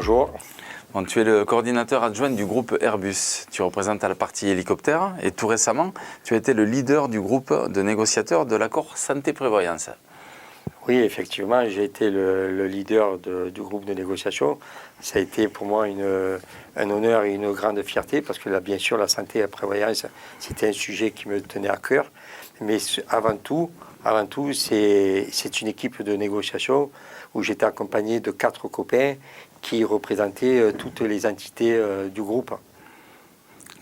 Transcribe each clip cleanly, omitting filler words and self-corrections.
Bonjour. Bon, tu es le coordinateur adjoint du groupe Airbus. Tu représentes la partie hélicoptère et tout récemment, tu as été le leader du groupe de négociateurs de l'accord santé-prévoyance. Oui, effectivement, j'ai été le leader du groupe de négociation. Ça a été pour moi un honneur et une grande fierté parce que là, bien sûr, la santé et la prévoyance, c'était un sujet qui me tenait à cœur. Mais avant tout, c'est une équipe de négociation où j'étais accompagné de 4 copains qui représentaient toutes les entités du groupe.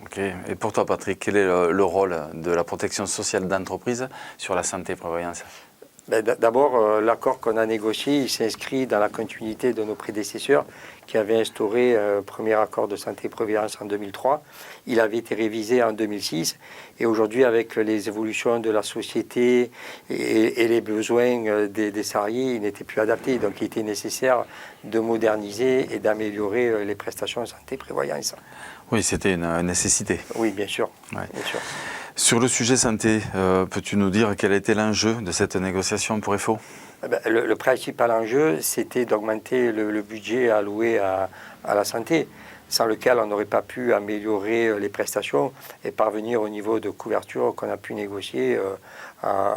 Ok. Et pour toi, Patrick, quel est le rôle de la protection sociale d'entreprise sur la santé et prévoyance? D'abord, l'accord qu'on a négocié, il s'inscrit dans la continuité de nos prédécesseurs qui avaient instauré un premier accord de santé et prévoyance en 2003. Il avait été révisé en 2006 et aujourd'hui, avec les évolutions de la société et les besoins des salariés, il n'était plus adapté. Donc, il était nécessaire de moderniser et d'améliorer les prestations santé et prévoyance. Oui, c'était une nécessité. Oui, bien sûr. Ouais. Bien sûr. Sur le sujet santé, peux-tu nous dire quel a été l'enjeu de cette négociation pour EFO? Le principal enjeu, c'était d'augmenter le budget alloué à la santé, sans lequel on n'aurait pas pu améliorer les prestations et parvenir au niveau de couverture qu'on a pu négocier dans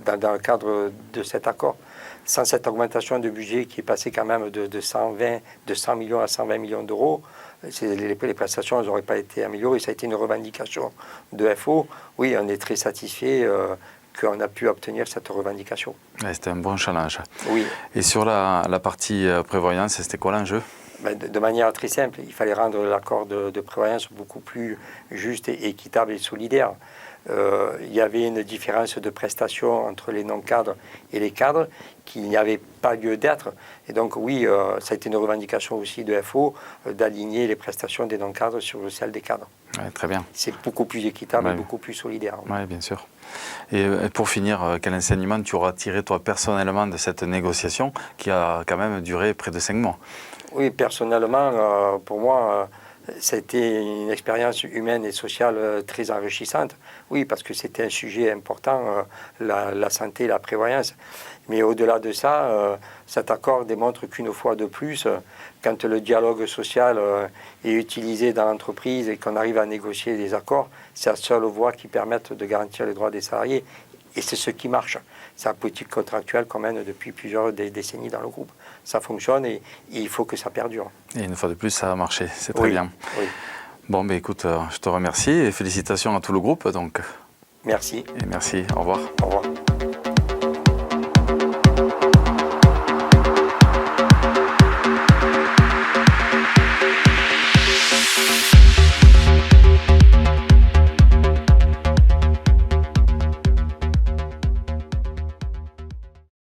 le cadre de cet accord. Sans cette augmentation de budget qui est passée quand même de 100 millions à 120 millions d'euros, les prestations n'auraient pas été améliorées. Ça a été une revendication de FO. Oui, on est très satisfait qu'on a pu obtenir cette revendication. Ouais, c'était un bon challenge. Oui. Et sur la partie prévoyance, c'était quoi l'enjeu? De manière très simple, il fallait rendre l'accord de prévoyance beaucoup plus juste et équitable et solidaire. Il y avait une différence de prestations entre les non-cadres et les cadres qui n'y avait pas lieu d'être. Et donc oui, ça a été une revendication aussi de FO d'aligner les prestations des non-cadres sur celles des cadres. Ouais, très bien. C'est beaucoup plus équitable et beaucoup plus solidaire. Oui, bien sûr. Et pour finir, quel enseignement tu auras tiré toi personnellement de cette négociation qui a quand même duré près de 5 mois? Oui, personnellement, pour moi, ça a été une expérience humaine et sociale très enrichissante. Oui, parce que c'était un sujet important, la santé et la prévoyance. Mais au-delà de ça, cet accord démontre qu'une fois de plus, quand le dialogue social est utilisé dans l'entreprise et qu'on arrive à négocier des accords, c'est la seule voie qui permette de garantir les droits des salariés. Et c'est ce qui marche. C'est la politique contractuelle qu'on mène depuis plusieurs décennies dans le groupe. Ça fonctionne et il faut que ça perdure. Et une fois de plus, ça a marché. C'est très bien. Oui. Bon, ben écoute, je te remercie et félicitations à tout le groupe. Donc. Merci. Et merci. Au revoir. Au revoir.